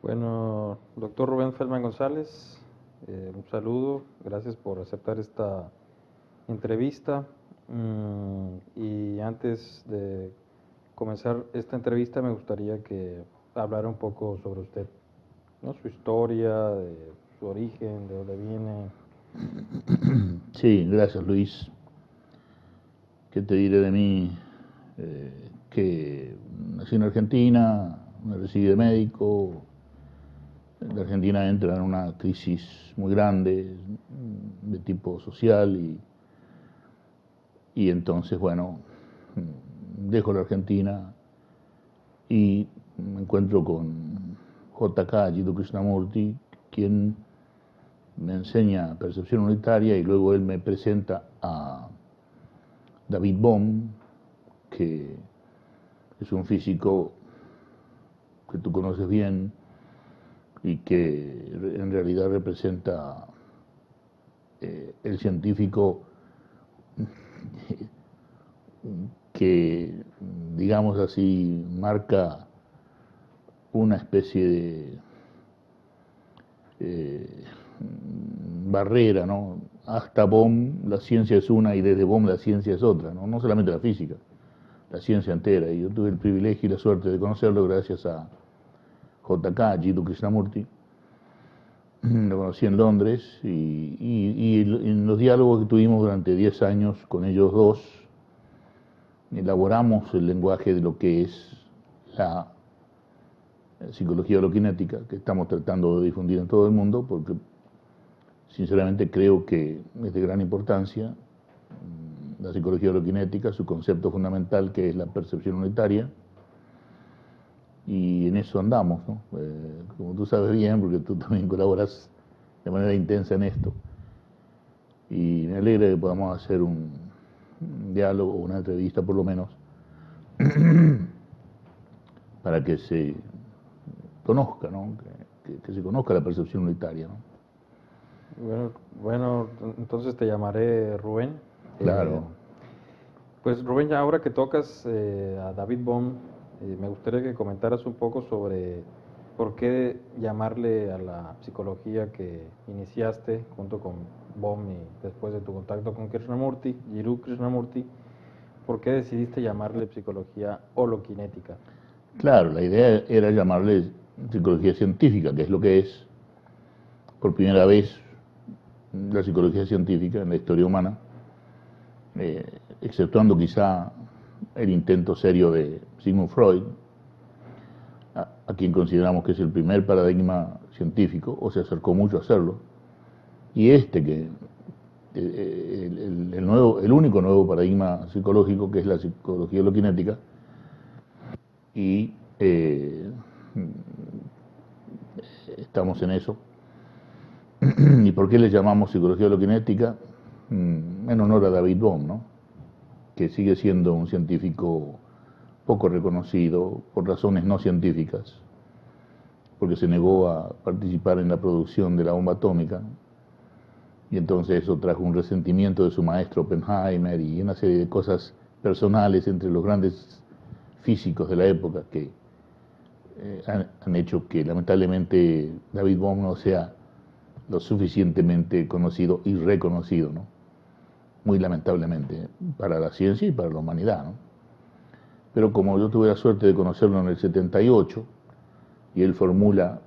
Bueno, doctor Rubén Feldman González, un saludo, gracias por aceptar esta entrevista. Y antes de comenzar esta entrevista me gustaría que hablara un poco sobre usted, ¿no? Su historia, de su origen, de dónde viene. Sí, gracias Luis. ¿Qué te diré de mí? Que nací en Argentina, me recibí de médico. La Argentina entra en una crisis muy grande de tipo social y entonces, bueno, dejo la Argentina y me encuentro con J.K. Jiddu Krishnamurti, quien me enseña percepción unitaria y luego él me presenta a David Bohm, que es un físico que tú conoces bien y que en realidad representa el científico que, digamos así, marca una especie de eh, barrera, ¿no? Hasta Bohm la ciencia es una y desde Bohm la ciencia es otra, ¿no? No solamente la física, la ciencia entera. Y yo tuve el privilegio y la suerte de conocerlo gracias a J.K. Jiddu Krishnamurti. Lo conocí en Londres y en los diálogos que tuvimos durante 10 años con ellos dos, elaboramos el lenguaje de lo que es la psicología holokinética que estamos tratando de difundir en todo el mundo, porque sinceramente creo que es de gran importancia la psicología holokinética, su concepto fundamental que es la percepción unitaria, y en eso andamos, ¿no? Como tú sabes bien, porque tú también colaboras de manera intensa en esto, y me alegra que podamos hacer un diálogo, una entrevista por lo menos, para que se conozca, ¿no? Que se conozca la percepción unitaria, ¿no? Bueno, entonces te llamaré Rubén. Eh, Claro. Pues Rubén, ya ahora que tocas a David Bohm, me gustaría que comentaras un poco sobre por qué llamarle a la psicología que iniciaste junto con Bohm y después de tu contacto con Krishnamurti, Jiddu Krishnamurti, por qué decidiste llamarle psicología holoquinética. Claro, la idea era llamarle psicología científica, que es lo que es por primera vez la psicología científica en la historia humana, exceptuando quizá el intento serio de Sigmund Freud, a quien consideramos que es el primer paradigma científico, o se acercó mucho a hacerlo, y este que el único nuevo paradigma psicológico, que es la psicología holoquinética, y estamos en eso. ¿Y por qué le llamamos psicología holoquinética? En honor a David Bohm, ¿no? Que sigue siendo un científico poco reconocido por razones no científicas, porque se negó a participar en la producción de la bomba atómica, y entonces eso trajo un resentimiento de su maestro Oppenheimer y una serie de cosas personales entre los grandes físicos de la época que han hecho que lamentablemente David Bohm no sea lo suficientemente conocido y reconocido, ¿no? Muy lamentablemente, para la ciencia y para la humanidad, ¿no? Pero como yo tuve la suerte de conocerlo en el 78 y él formula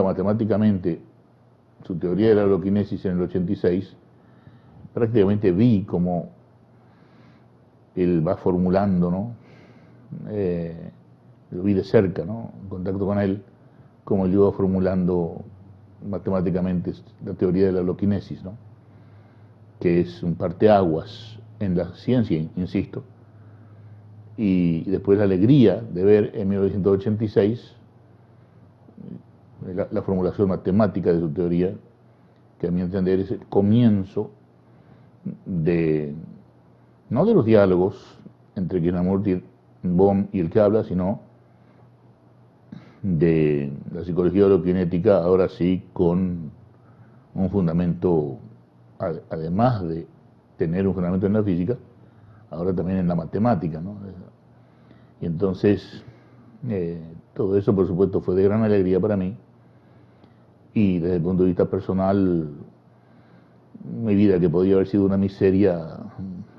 matemáticamente su teoría de la holoquinesis en el 86, prácticamente vi cómo él va formulando, ¿no? Lo vi de cerca, ¿no? En contacto con él, cómo él iba formulando matemáticamente la teoría de la holoquinesis, ¿no? Que es un parteaguas en la ciencia, insisto, y después la alegría de ver en 1986 la formulación matemática de su teoría, que a mi entender es el comienzo de, no de los diálogos entre Krishnamurti, Bohm y el que habla, sino de la psicología holoquinética, ahora sí con un fundamento, además de tener un fundamento en la física, ahora también en la matemática, ¿no? Y entonces Todo eso, por supuesto, fue de gran alegría para mí. Y desde el punto de vista personal, mi vida, que podía haber sido una miseria,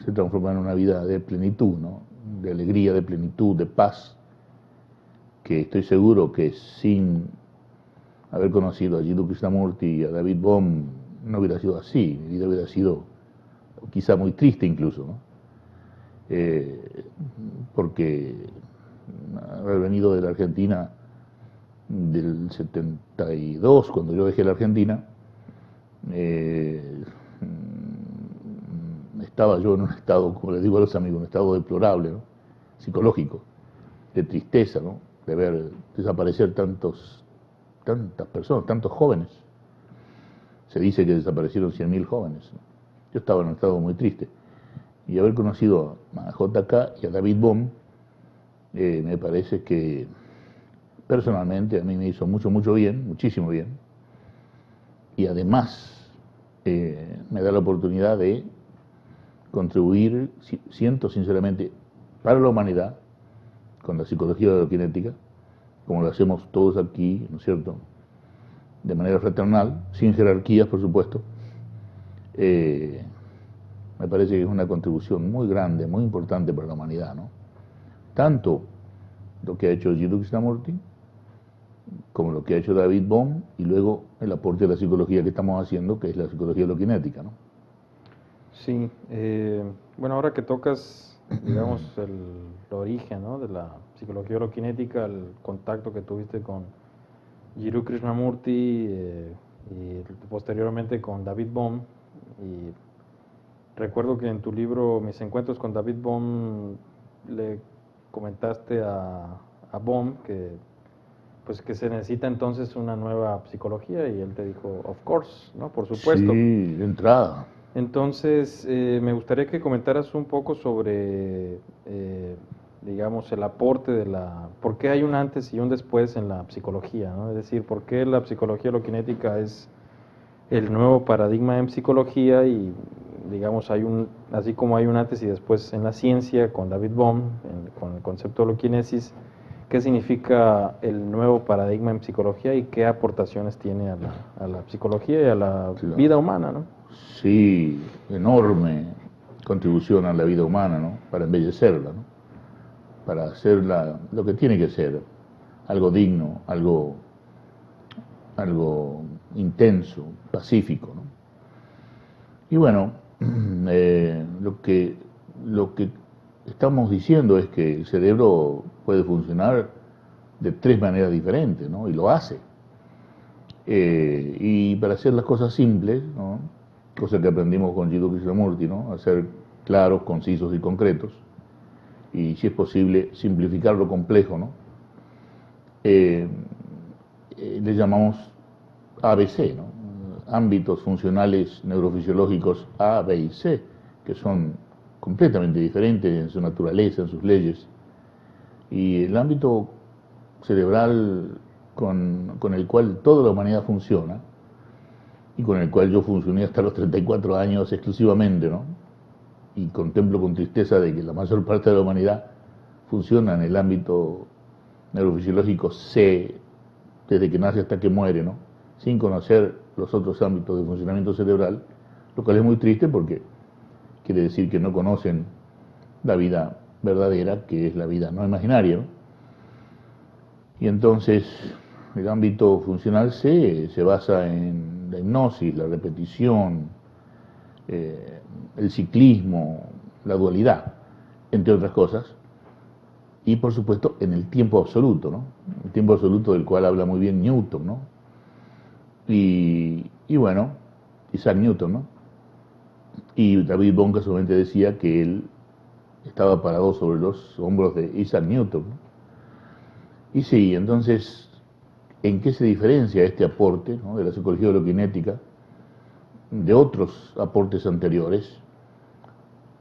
se transformó en una vida de plenitud, ¿no? De alegría, de plenitud, de paz, que estoy seguro que sin haber conocido a Jiddu Krishnamurti y a David Bohm no hubiera sido así. Mi vida hubiera sido quizá muy triste incluso, ¿no? Porque haber venido de la Argentina del 72, cuando yo dejé la Argentina, estaba yo en un estado, como les digo a los amigos, un estado deplorable, ¿no? Psicológico, de tristeza, ¿no? De ver desaparecer tantas personas, tantos jóvenes. Se dice que desaparecieron 100.000 jóvenes, ¿no? Yo estaba en un estado muy triste. Y haber conocido a JK y a David Bohm, me parece que personalmente a mí me hizo mucho bien, muchísimo bien. Y además me da la oportunidad de contribuir, siento sinceramente, para la humanidad, con la psicología de la kinética, como lo hacemos todos aquí, ¿no es cierto?, de manera fraternal, sin jerarquías, por supuesto. Me parece que es una contribución muy grande, muy importante para la humanidad, ¿no? Tanto lo que ha hecho Jiddu Krishnamurti, como lo que ha hecho David Bohm, y luego el aporte de la psicología que estamos haciendo, que es la psicología loquinética, ¿no? Sí, bueno, ahora que tocas, digamos, el origen, ¿no?, de la psicología holoquinética, el contacto que tuviste con Jiddu Krishnamurti y posteriormente con David Bohm, y recuerdo que en tu libro Mis encuentros con David Bohm le comentaste a Bohm que pues que se necesita entonces una nueva psicología y él te dijo, of course, ¿no? Por supuesto. Sí, de entrada. Entonces, me gustaría que comentaras un poco sobre, digamos, el aporte de por qué hay un antes y un después en la psicología, ¿no? Es decir, por qué la psicología holoquinética es el nuevo paradigma en psicología y, digamos, así como hay un antes y después en la ciencia con David Bohm, con el concepto de holoquinesis, ¿qué significa el nuevo paradigma en psicología y qué aportaciones tiene a la psicología y a la vida humana, ¿no? Sí, enorme contribución a la vida humana, ¿no? Para embellecerla, ¿no? Para hacerla lo que tiene que ser, algo digno, algo intenso, pacífico, ¿no? Y bueno, lo que estamos diciendo es que el cerebro puede funcionar de tres maneras diferentes, ¿no? Y lo hace. Y para hacer las cosas simples, ¿no?, cosa que aprendimos con Jiddu Krishnamurti, ¿no?, a ser claros, concisos y concretos, y si es posible simplificar lo complejo, ¿no? Le llamamos ABC, ¿no?, ámbitos funcionales neurofisiológicos A, B y C, que son completamente diferentes en su naturaleza, en sus leyes. Y el ámbito cerebral con el cual toda la humanidad funciona, y con el cual yo funcioné hasta los 34 años exclusivamente, ¿no? Y contemplo con tristeza de que la mayor parte de la humanidad funciona en el ámbito neurofisiológico C, desde que nace hasta que muere, ¿no?, sin conocer los otros ámbitos de funcionamiento cerebral, lo cual es muy triste porque quiere decir que no conocen la vida verdadera, que es la vida no imaginaria, ¿no? Y entonces el ámbito funcional C se basa en la hipnosis, la repetición, el ciclismo, la dualidad, entre otras cosas, y por supuesto en el tiempo absoluto, ¿no? El tiempo absoluto del cual habla muy bien Newton, ¿no? Y bueno, Isaac Newton, ¿no? Y David Bohm casualmente decía que él estaba parado sobre los hombros de Isaac Newton, ¿no? Y sí, entonces, ¿en qué se diferencia este aporte, ¿no?, de la psicología holoquinética de otros aportes anteriores?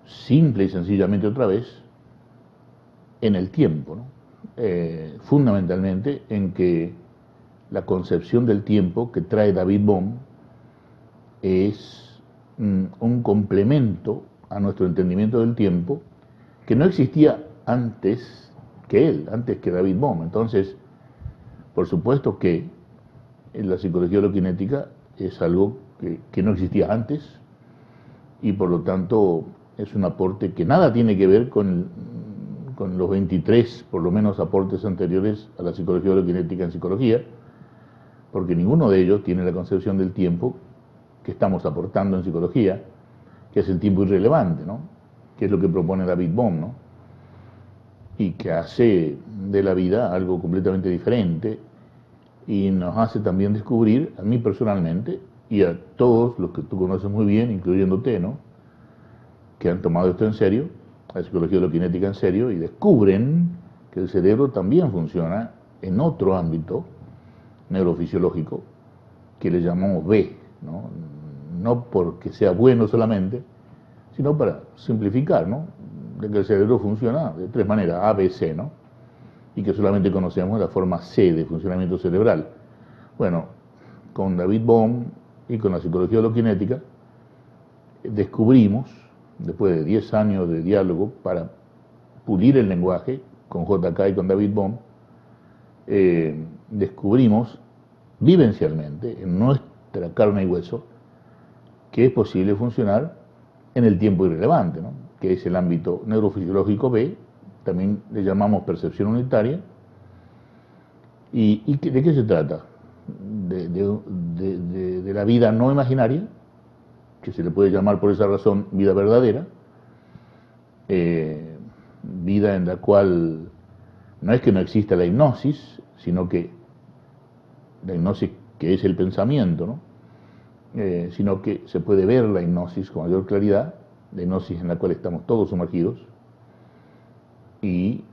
Simple y sencillamente otra vez, en el tiempo, ¿no? Fundamentalmente en que la concepción del tiempo que trae David Bohm es un complemento a nuestro entendimiento del tiempo que no existía antes que él, antes que David Bohm. Entonces, por supuesto que la psicología holokinética es algo que no existía antes y por lo tanto es un aporte que nada tiene que ver con los 23, por lo menos, aportes anteriores a la psicología holokinética en psicología, porque ninguno de ellos tiene la concepción del tiempo que estamos aportando en psicología, que es el tiempo irrelevante, ¿no? Que es lo que propone David Bohm, ¿no? Y que hace de la vida algo completamente diferente y nos hace también descubrir, a mí personalmente, y a todos los que tú conoces muy bien, incluyéndote, ¿no?, que han tomado esto en serio, la psicología holokinética en serio, y descubren que el cerebro también funciona en otro ámbito neurofisiológico que le llamamos B, ¿no? No porque sea bueno solamente, sino para simplificar, ¿no?, de que el cerebro funciona de tres maneras, A, B, C, ¿no?, y que solamente conocemos la forma C de funcionamiento cerebral. Bueno, con David Bohm y con la psicología holokinética descubrimos, después de 10 años de diálogo para pulir el lenguaje con JK y con David Bohm, descubrimos vivencialmente, en nuestra carne y hueso, que es posible funcionar en el tiempo irrelevante, ¿no?, que es el ámbito neurofisiológico B, también le llamamos percepción unitaria. ¿Y de qué se trata? De la vida no imaginaria, que se le puede llamar por esa razón vida verdadera, vida en la cual no es que no exista la hipnosis, sino que la hipnosis que es el pensamiento, ¿no?, sino que se puede ver la hipnosis con mayor claridad, la hipnosis en la cual estamos todos sumergidos, y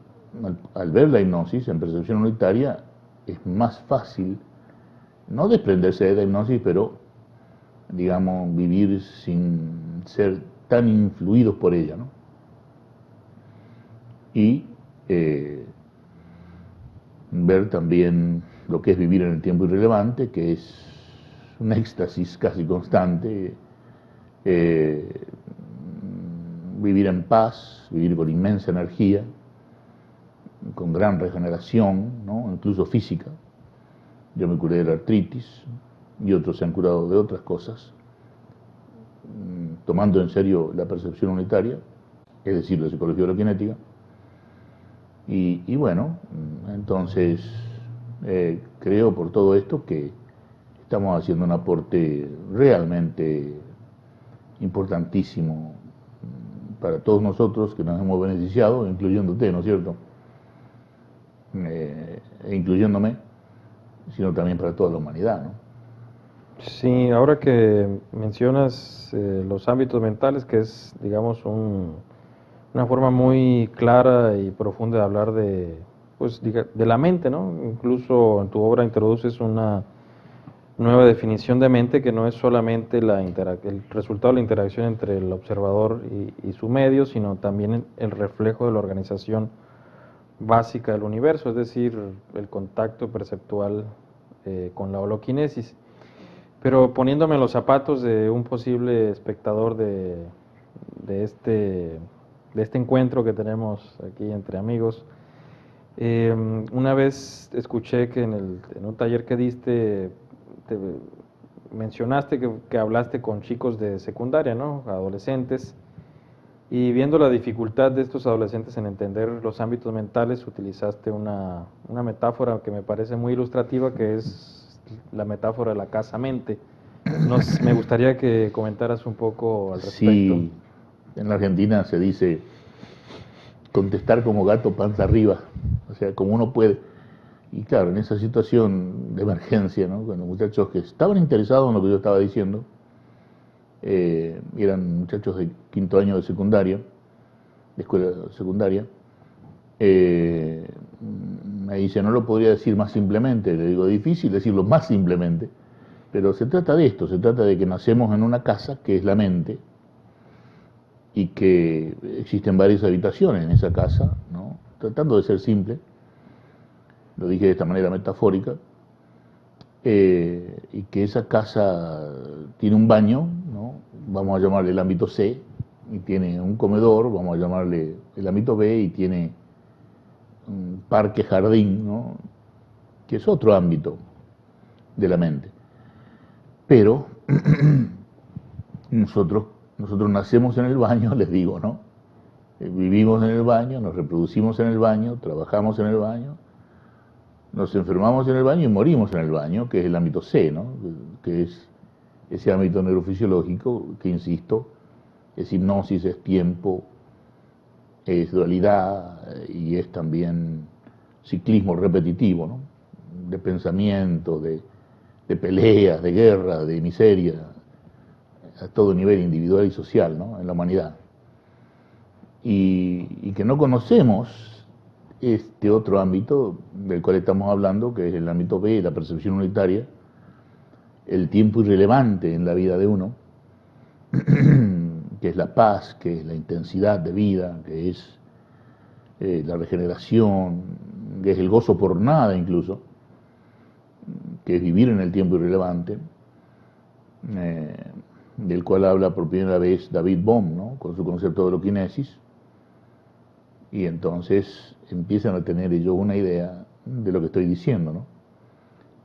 al ver la hipnosis en percepción unitaria es más fácil no desprenderse de la hipnosis, pero digamos vivir sin ser tan influidos por ella, ¿no? Y ver también lo que es vivir en el tiempo irrelevante, que es un éxtasis casi constante, vivir en paz, vivir con inmensa energía, con gran regeneración, ¿no?, incluso física. Yo me curé de la artritis y otros se han curado de otras cosas, tomando en serio la percepción unitaria, es decir, la psicología holokinética. Y bueno, entonces creo por todo esto que estamos haciendo un aporte realmente importantísimo para todos nosotros que nos hemos beneficiado, incluyéndote, ¿no es cierto?, e incluyéndome, sino también para toda la humanidad, ¿no? Sí, ahora que mencionas los ámbitos mentales, que es, digamos, una forma muy clara y profunda de hablar pues, de la mente, ¿no? Incluso en tu obra introduces una nueva definición de mente que no es solamente el resultado de la interacción entre el observador y su medio, sino también el reflejo de la organización básica del universo, es decir, el contacto perceptual con la holoquinesis. Pero poniéndome en los zapatos de un posible espectador de este encuentro que tenemos aquí entre amigos, una vez escuché que en un taller que diste, mencionaste que hablaste con chicos de secundaria, ¿no?, adolescentes, y viendo la dificultad de estos adolescentes en entender los ámbitos mentales, utilizaste una metáfora que me parece muy ilustrativa, que es la metáfora de la casa-mente. Me gustaría que comentaras un poco al respecto. Sí, en la Argentina se dice contestar como gato panza arriba, o sea, como uno puede. Y claro, en esa situación de emergencia, ¿no?, con los muchachos que estaban interesados en lo que yo estaba diciendo, eran muchachos de 5º año de secundaria, de escuela secundaria, me dice, no lo podría decir más simplemente. Le digo, difícil decirlo más simplemente, pero se trata de esto, se trata de que nacemos en una casa que es la mente y que existen varias habitaciones en esa casa, ¿no?, tratando de ser simple, lo dije de esta manera metafórica, y que esa casa tiene un baño, ¿no?, vamos a llamarle el ámbito C, y tiene un comedor, vamos a llamarle el ámbito B, y tiene parque-jardín, ¿no? Que es otro ámbito de la mente. Pero nosotros nacemos en el baño, les digo, ¿no? Vivimos en el baño, nos reproducimos en el baño, trabajamos en el baño, nos enfermamos en el baño y morimos en el baño, que es el ámbito C, ¿no? Que es ese ámbito neurofisiológico que, insisto, es hipnosis, es tiempo, es dualidad y es también ciclismo repetitivo, ¿no? De pensamiento, de peleas, de guerra, de miseria, a todo nivel individual y social, ¿no? En la humanidad. Y que no conocemos este otro ámbito del cual estamos hablando, que es el ámbito B, la percepción unitaria, el tiempo irrelevante en la vida de uno, que es la paz, que es la intensidad de vida, que es la regeneración, que es el gozo por nada incluso, que es vivir en el tiempo irrelevante, del cual habla por primera vez David Bohm, ¿no? Con su concepto de holoquinesis, y entonces empiezan a tener ellos una idea de lo que estoy diciendo, ¿no?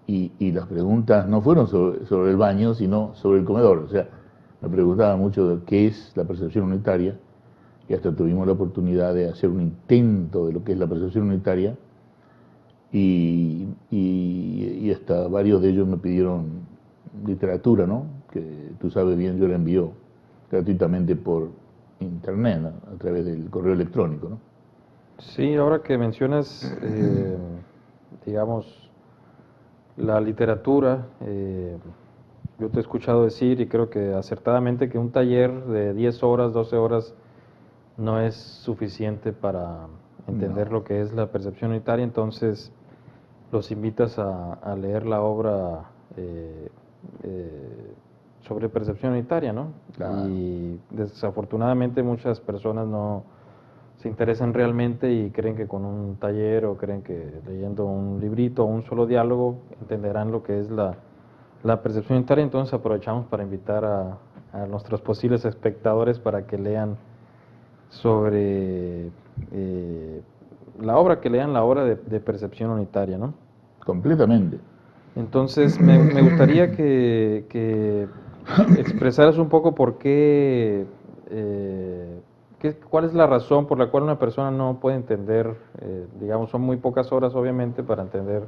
Y las preguntas no fueron sobre el baño, sino sobre el comedor. O sea, me preguntaba mucho de qué es la percepción unitaria, y hasta tuvimos la oportunidad de hacer un intento de lo que es la percepción unitaria, y hasta varios de ellos me pidieron literatura, ¿no? Que tú sabes bien, yo la envío gratuitamente por internet, ¿no? A través del correo electrónico, ¿no? Sí, ahora que mencionas, digamos, la literatura, yo te he escuchado decir, y creo que acertadamente, que un taller de 10 horas, 12 horas no es suficiente para entender lo que es la percepción unitaria. Entonces los invitas a leer la obra sobre percepción unitaria, ¿no? Claro. Y desafortunadamente muchas personas no se interesan realmente y creen que con un taller o creen que leyendo un librito o un solo diálogo entenderán lo que es la percepción unitaria. Entonces aprovechamos para invitar a nuestros posibles espectadores para que lean sobre la obra, que lean la obra de percepción unitaria, ¿no? Completamente. Entonces me gustaría que expresaras un poco por qué, cuál es la razón por la cual una persona no puede entender, digamos, son muy pocas horas obviamente para entender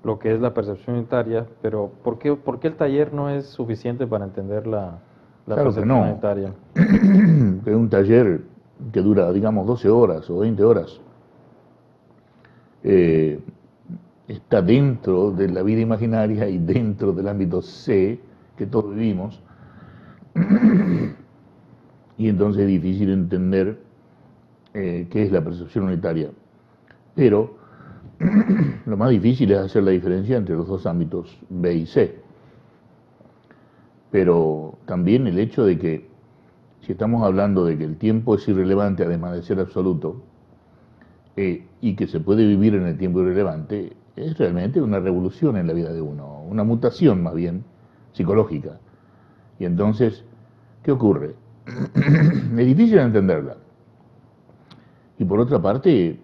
lo que es la percepción unitaria, pero por qué el taller no es suficiente para entender la Claro que percepción no. unitaria? Que un taller que dura, digamos, 12 horas o 20 horas, está dentro de la vida imaginaria y dentro del ámbito C que todos vivimos, y entonces es difícil entender qué es la percepción unitaria. Pero lo más difícil es hacer la diferencia entre los dos ámbitos B y C. Pero también el hecho de que, si estamos hablando de que el tiempo es irrelevante además de ser absoluto, y que se puede vivir en el tiempo irrelevante, es realmente una revolución en la vida de uno, una mutación más bien psicológica. Y entonces, ¿qué ocurre? Es difícil entenderla. Y por otra parte,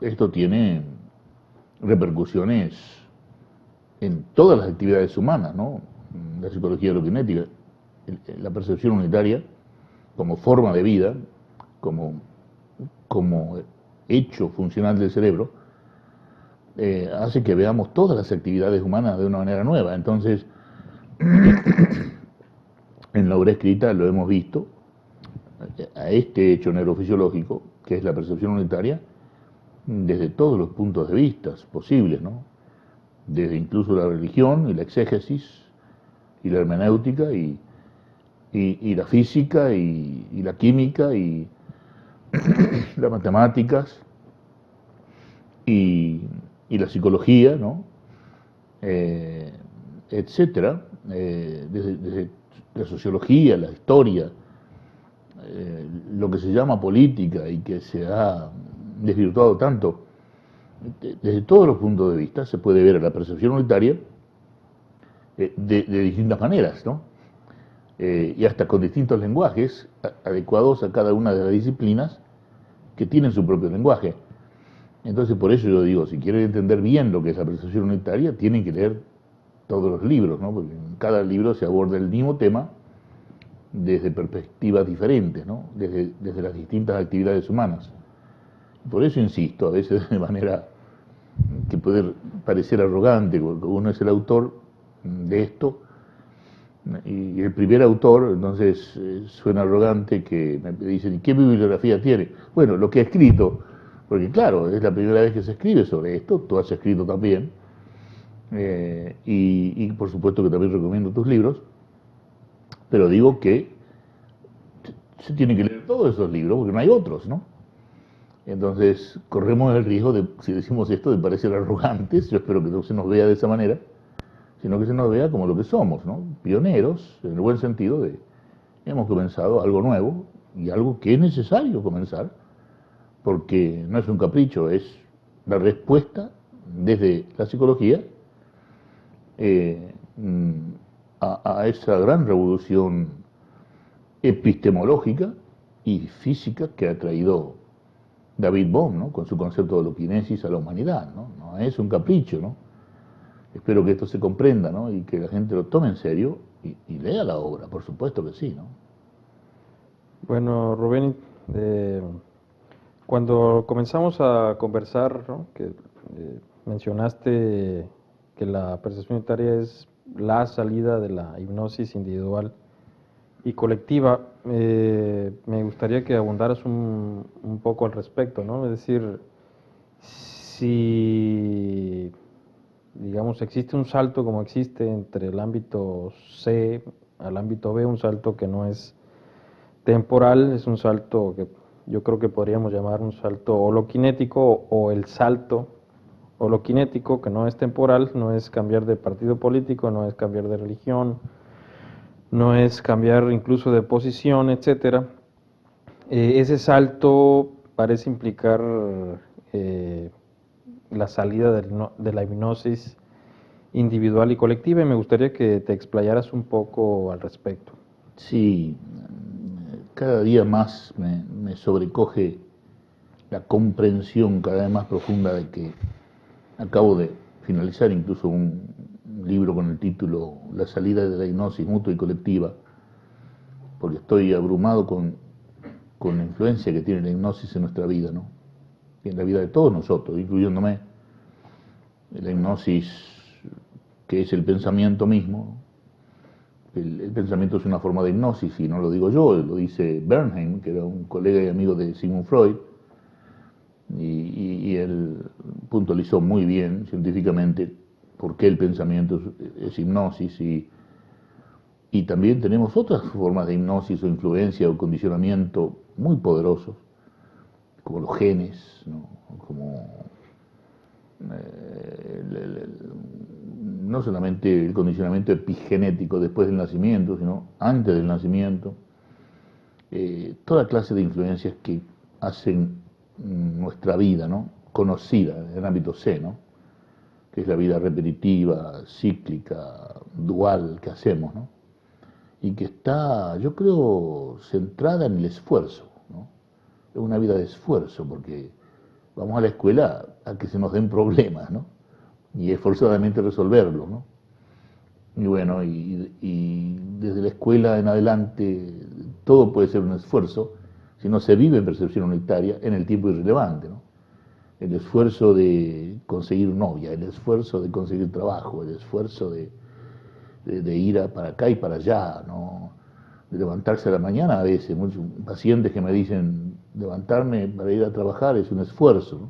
esto tiene repercusiones en todas las actividades humanas, ¿no? La psicología holoquinética, la percepción unitaria como forma de vida, como hecho funcional del cerebro, hace que veamos todas las actividades humanas de una manera nueva. Entonces, en la obra escrita lo hemos visto, a este hecho neurofisiológico, que es la percepción unitaria, desde todos los puntos de vista posibles, ¿no? Desde incluso la religión y la exégesis y la hermenéutica y la física y la química y las matemáticas y la psicología, ¿no? Etcétera, desde la sociología, la historia, lo que se llama política y que se ha desvirtuado tanto, desde todos los puntos de vista se puede ver a la percepción unitaria de distintas maneras, ¿no? Y hasta con distintos lenguajes adecuados a cada una de las disciplinas que tienen su propio lenguaje. Entonces, por eso yo digo, si quieren entender bien lo que es la percepción unitaria, tienen que leer todos los libros, ¿no? Porque en cada libro se aborda el mismo tema desde perspectivas diferentes, ¿no? Desde las distintas actividades humanas. Por eso insisto, a veces de manera que puede parecer arrogante, porque uno es el autor de esto, y el primer autor, entonces suena arrogante que me dicen, ¿y qué bibliografía tiene? Bueno, lo que ha escrito, porque claro, es la primera vez que se escribe sobre esto, tú has escrito también, y por supuesto que también recomiendo tus libros, pero digo que se tiene que leer todos esos libros porque no hay otros, ¿no? Entonces corremos el riesgo de, si decimos esto, de parecer arrogantes, yo espero que no se nos vea de esa manera, sino que se nos vea como lo que somos, ¿no? Pioneros, en el buen sentido de hemos comenzado algo nuevo y algo que es necesario comenzar, porque no es un capricho, es la respuesta desde la psicología eh, a esa gran revolución epistemológica y física que ha traído David Bohm, ¿no? Con su concepto de holoquinesis a la humanidad, ¿no? No es un capricho, ¿no? Espero que esto se comprenda, ¿no? Y que la gente lo tome en serio y lea la obra, por supuesto que sí, ¿no? Bueno, Rubén, cuando comenzamos a conversar, ¿no? Que mencionaste que la percepción unitaria es la salida de la hipnosis individual y colectiva, me gustaría que abundaras un poco al respecto, ¿no? Es decir, si, digamos, existe un salto como existe entre el ámbito C al ámbito B, un salto que no es temporal, es un salto que yo creo que podríamos llamar un salto holoquinético o el salto holoquinético, que no es temporal, no es cambiar de partido político, no es cambiar de religión, no es cambiar incluso de posición, etcétera. Ese salto parece implicar eh, la salida de la hipnosis individual y colectiva y me gustaría que te explayaras un poco al respecto. Sí, cada día más me sobrecoge la comprensión cada vez más profunda de que acabo de finalizar incluso un libro con el título La salida de la hipnosis mutua y colectiva, porque estoy abrumado con la influencia que tiene la hipnosis en nuestra vida, ¿no? Y en la vida de todos nosotros, incluyéndome. La hipnosis, que es el pensamiento mismo, el pensamiento es una forma de hipnosis, y no lo digo yo, lo dice Bernheim, que era un colega y amigo de Sigmund Freud, y él puntualizó muy bien científicamente por qué el pensamiento es hipnosis, y también tenemos otras formas de hipnosis o influencia o condicionamiento muy poderosos, como los genes, ¿no? Como no solamente el condicionamiento epigenético después del nacimiento, sino antes del nacimiento, toda clase de influencias que hacen nuestra vida, ¿no? Conocida en el ámbito C, ¿no? Que es la vida repetitiva, cíclica, dual que hacemos, ¿no? Y que está, yo creo, centrada en el esfuerzo, ¿no? Es una vida de esfuerzo, porque vamos a la escuela a que se nos den problemas, ¿no? Y esforzadamente resolverlos, ¿no? Y bueno, y desde la escuela en adelante todo puede ser un esfuerzo si no se vive en percepción unitaria en el tiempo irrelevante, ¿no? El esfuerzo de conseguir novia, el esfuerzo de conseguir trabajo, el esfuerzo de ir para acá y para allá, ¿no? De levantarse a la mañana a veces, muchos pacientes que me dicen, levantarme para ir a trabajar es un esfuerzo, ¿no?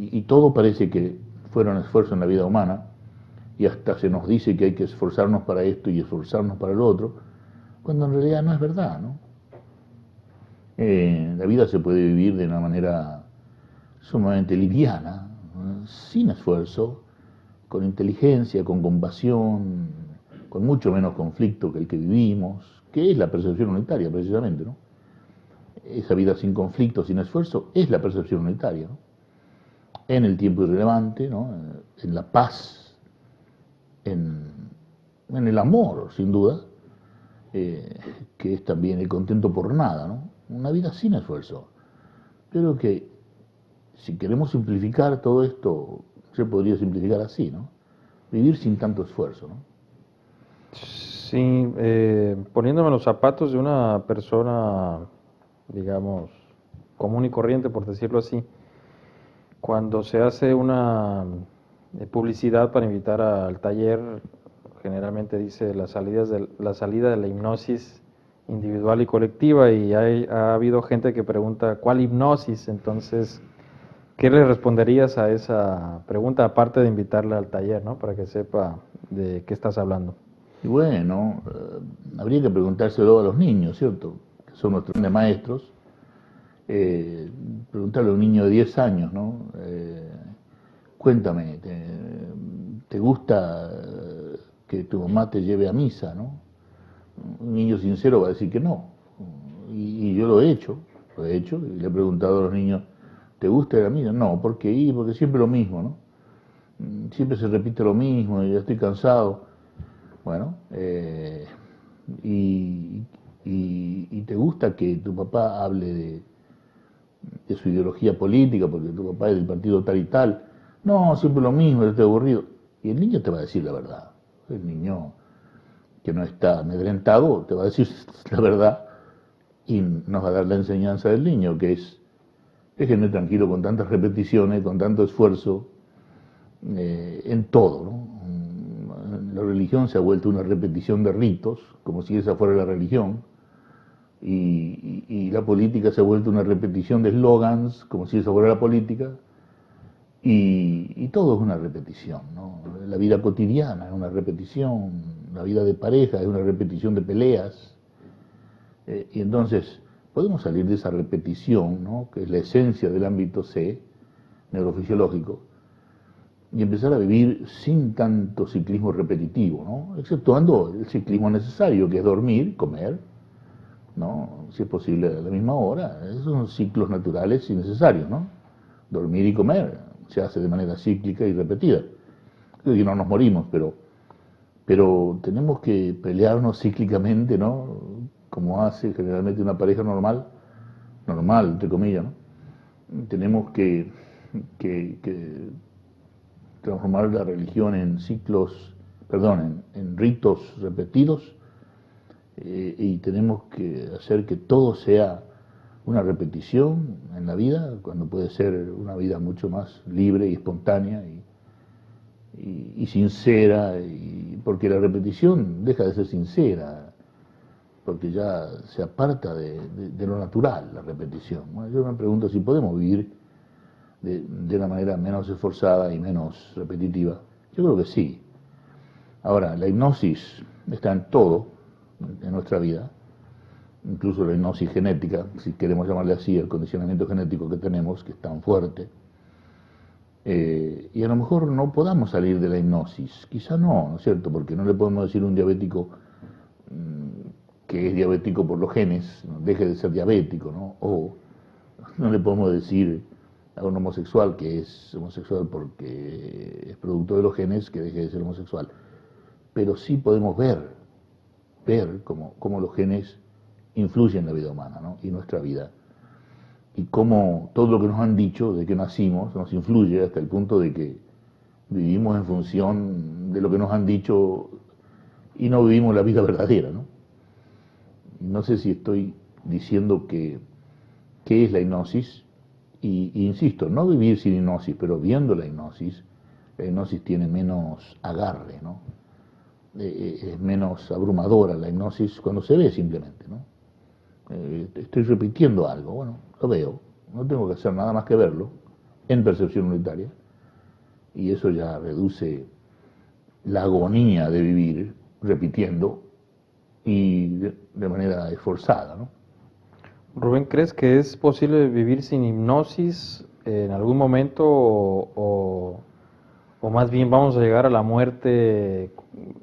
Y todo parece que fuera un esfuerzo en la vida humana, y hasta se nos dice que hay que esforzarnos para esto y esforzarnos para lo otro, cuando en realidad no es verdad, ¿no? La vida se puede vivir de una manera sumamente liviana, ¿no? Sin esfuerzo, con inteligencia, con compasión, con mucho menos conflicto que el que vivimos, que es la percepción unitaria precisamente, ¿no? Esa vida sin conflicto, sin esfuerzo, es la percepción unitaria, ¿no? En el tiempo irrelevante, ¿no? En la paz, en, en el amor, sin duda, que es también el contento por nada, ¿no? Una vida sin esfuerzo. Creo que si queremos simplificar todo esto, se podría simplificar así, ¿no? Vivir sin tanto esfuerzo, ¿no? Sí, poniéndome los zapatos de una persona, digamos, común y corriente, por decirlo así, cuando se hace una publicidad para invitar al taller, generalmente dice la salida de la hipnosis individual y colectiva, y ha habido gente que pregunta, ¿cuál hipnosis? Entonces, ¿qué le responderías a esa pregunta, aparte de invitarle al taller, ¿no? Para que sepa de qué estás hablando. Y bueno, habría que preguntárselo a los niños, ¿cierto? Que son nuestros grandes maestros. Preguntarle a un niño de 10 años, ¿no? Cuéntame, ¿te gusta que tu mamá te lleve a misa, ¿no? Un niño sincero va a decir que no. Y yo lo he hecho, y le he preguntado a los niños, ¿te gusta ir a misa? No, ¿por qué ir? Porque siempre lo mismo, ¿no? Siempre se repite lo mismo y ya estoy cansado. Bueno, y te gusta que tu papá hable de su ideología política, porque tu papá es del partido tal y tal. No, siempre lo mismo, yo estoy aburrido. Y el niño te va a decir la verdad. El niño que no está amedrentado te va a decir la verdad y nos va a dar la enseñanza del niño, que es déjenme tranquilo con tantas repeticiones, con tanto esfuerzo, en todo, ¿no? La religión se ha vuelto una repetición de ritos, como si esa fuera la religión, y la política se ha vuelto una repetición de eslogans, como si esa fuera la política, y todo es una repetición, ¿no? La vida cotidiana es una repetición, la vida de pareja es una repetición de peleas, y entonces podemos salir de esa repetición, ¿no? Que es la esencia del ámbito C, neurofisiológico, y empezar a vivir sin tanto ciclismo repetitivo, ¿no? Exceptuando el ciclismo necesario, que es dormir, comer, ¿no? Si es posible a la misma hora. Esos son ciclos naturales y necesarios, ¿no? Dormir y comer se hace de manera cíclica y repetida. Creo que no nos morimos, pero tenemos que pelearnos cíclicamente, ¿no? Como hace generalmente una pareja normal, entre comillas, ¿no? Tenemos que transformar la religión en ciclos, perdón, en ritos repetidos, y tenemos que hacer que todo sea una repetición en la vida, cuando puede ser una vida mucho más libre y espontánea y sincera, porque la repetición deja de ser sincera, porque ya se aparta de lo natural la repetición. Bueno, yo me pregunto si podemos vivir de una manera menos esforzada y menos repetitiva. Yo creo que sí. Ahora, la hipnosis está en todo en nuestra vida, incluso la hipnosis genética, si queremos llamarle así, el condicionamiento genético que tenemos, que es tan fuerte. Y a lo mejor no podamos salir de la hipnosis, quizá no, ¿no es cierto? Porque no le podemos decir a un diabético que es diabético por los genes, ¿no? Deje de ser diabético, ¿no? O no le podemos decir a un homosexual que es homosexual porque es producto de los genes, que deje de ser homosexual. Pero sí podemos ver cómo los genes influyen en la vida humana, ¿no? Y nuestra vida. Y cómo todo lo que nos han dicho de que nacimos nos influye hasta el punto de que vivimos en función de lo que nos han dicho y no vivimos la vida verdadera, ¿no? No sé si estoy diciendo qué es la hipnosis, y insisto, no vivir sin hipnosis, pero viendo la hipnosis tiene menos agarre, ¿no? Es menos abrumadora la hipnosis cuando se ve simplemente, ¿no? Estoy repitiendo algo, bueno, lo veo, no tengo que hacer nada más que verlo en percepción unitaria, y eso ya reduce la agonía de vivir repitiendo y de manera esforzada, ¿no? Rubén, ¿crees que es posible vivir sin hipnosis en algún momento o más bien vamos a llegar a la muerte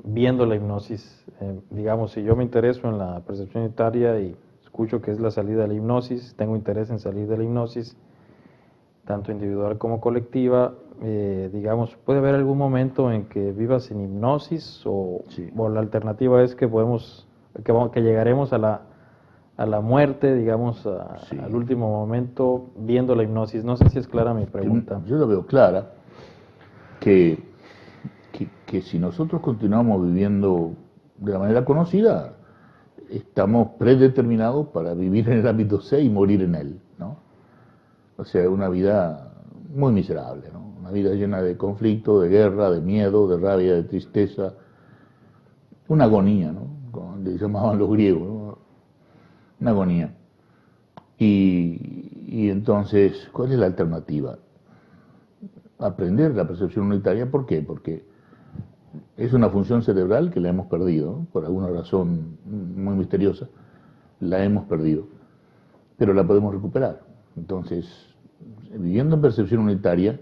viendo la hipnosis? Digamos, si yo me intereso en la percepción unitaria y escucho que es la salida de la hipnosis, tengo interés en salir de la hipnosis, tanto individual como colectiva, digamos, ¿puede haber algún momento en que vivas sin hipnosis Sí. o la alternativa es que que llegaremos a la muerte, digamos, Sí. al último momento, viendo la hipnosis. No sé si es clara mi pregunta. Yo lo veo clara, que, que si nosotros continuamos viviendo de la manera conocida, estamos predeterminados para vivir en el ámbito C y morir en él, ¿no? O sea, una vida muy miserable, ¿no? Una vida llena de conflicto, de guerra, de miedo, de rabia, de tristeza, una agonía, ¿no? Como le llamaban los griegos, ¿no? Una agonía. Y entonces, ¿cuál es la alternativa? Aprender la percepción unitaria, ¿por qué? Porque es una función cerebral que la hemos perdido, ¿no? Por alguna razón muy misteriosa, la hemos perdido, pero la podemos recuperar. Entonces, viviendo en percepción unitaria,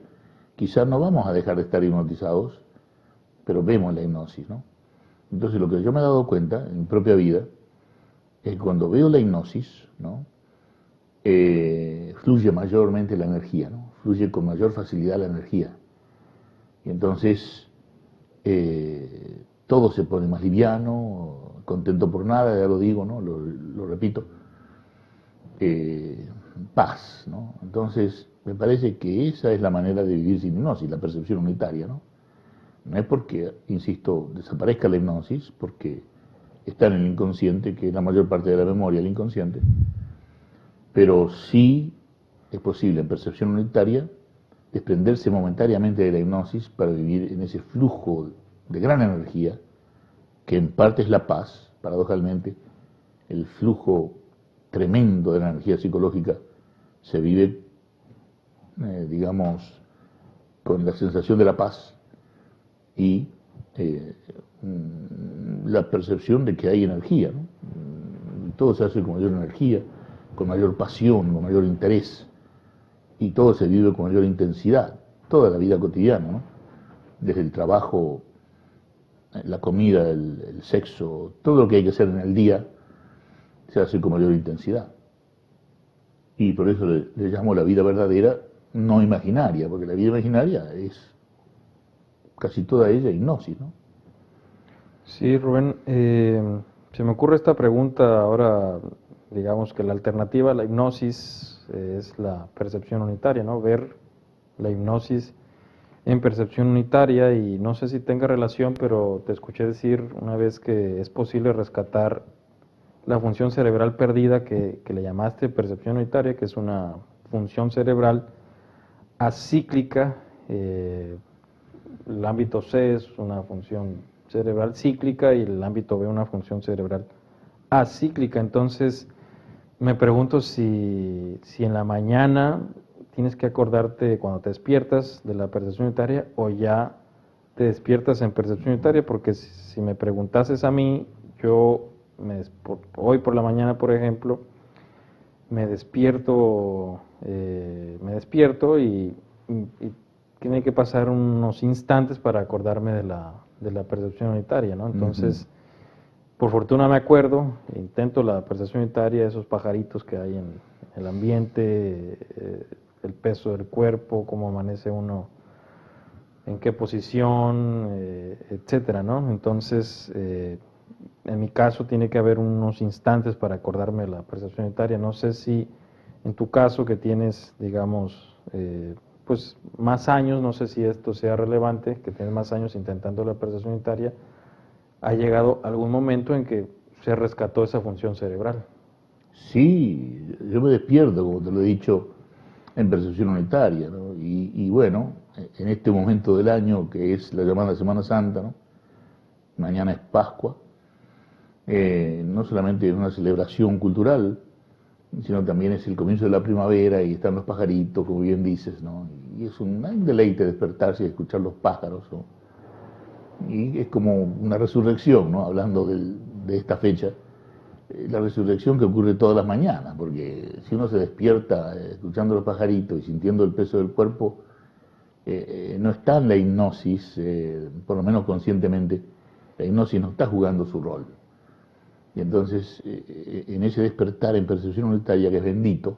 quizás no vamos a dejar de estar hipnotizados, pero vemos la hipnosis, ¿no? Entonces, lo que yo me he dado cuenta en mi propia vida es que cuando veo la hipnosis, ¿no? Fluye mayormente la energía, ¿no? Fluye con mayor facilidad la energía. Y entonces todo se pone más liviano, contento por nada, ya lo digo, ¿no? Lo repito. Paz, ¿no? Entonces, me parece que esa es la manera de vivir sin hipnosis, la percepción unitaria, ¿no? No es porque, insisto, desaparezca la hipnosis, porque está en el inconsciente, que es la mayor parte de la memoria, el inconsciente, pero sí es posible en percepción unitaria desprenderse momentáneamente de la hipnosis para vivir en ese flujo de gran energía, que en parte es la paz, paradojalmente, el flujo tremendo de la energía psicológica se vive, digamos, con la sensación de la paz y la percepción de que hay energía, ¿no? Todo se hace con mayor energía, con mayor pasión, con mayor interés, y todo se vive con mayor intensidad, toda la vida cotidiana, ¿no? Desde el trabajo, la comida, el sexo, todo lo que hay que hacer en el día se hace con mayor intensidad. Y por eso le llamo la vida verdadera, no imaginaria, porque la vida imaginaria es casi toda ella hipnosis, ¿no? Sí, Rubén, se me ocurre esta pregunta ahora, digamos que la alternativa a la hipnosis es la percepción unitaria, ¿no? Ver la hipnosis en percepción unitaria y no sé si tenga relación, pero te escuché decir una vez que es posible rescatar la función cerebral perdida que le llamaste percepción unitaria, que es una función cerebral acíclica. El ámbito C es una función cerebral cíclica y el ámbito B una función cerebral acíclica. Entonces, me pregunto si en la mañana tienes que acordarte cuando te despiertas de la percepción unitaria o ya te despiertas en percepción unitaria, porque si me preguntases a mí, yo hoy por la mañana, por ejemplo, me despierto y tiene que pasar unos instantes para acordarme de la percepción unitaria, ¿no? Entonces, por fortuna me acuerdo, intento la percepción unitaria, esos pajaritos que hay en el ambiente, el peso del cuerpo, cómo amanece uno, en qué posición, etcétera, ¿no? Entonces, en mi caso tiene que haber unos instantes para acordarme de la percepción unitaria. No sé si en tu caso que tienes, digamos, pues más años, no sé si esto sea relevante, que tienes más años intentando la percepción unitaria, ha llegado algún momento en que se rescató esa función cerebral. Sí, yo me despierto, como te lo he dicho, en percepción unitaria, ¿no? Y bueno, en este momento del año que es la llamada Semana Santa, ¿no? Mañana es Pascua, no solamente es una celebración cultural, sino también es el comienzo de la primavera y están los pajaritos, como bien dices, ¿no? Y es un deleite despertarse y escuchar los pájaros, ¿no? Y es como una resurrección, ¿no? Hablando de esta fecha, la resurrección que ocurre todas las mañanas, porque si uno se despierta escuchando los pajaritos y sintiendo el peso del cuerpo, no está en la hipnosis, por lo menos conscientemente, la hipnosis no está jugando su rol. Y entonces, en ese despertar en percepción unitaria que es bendito,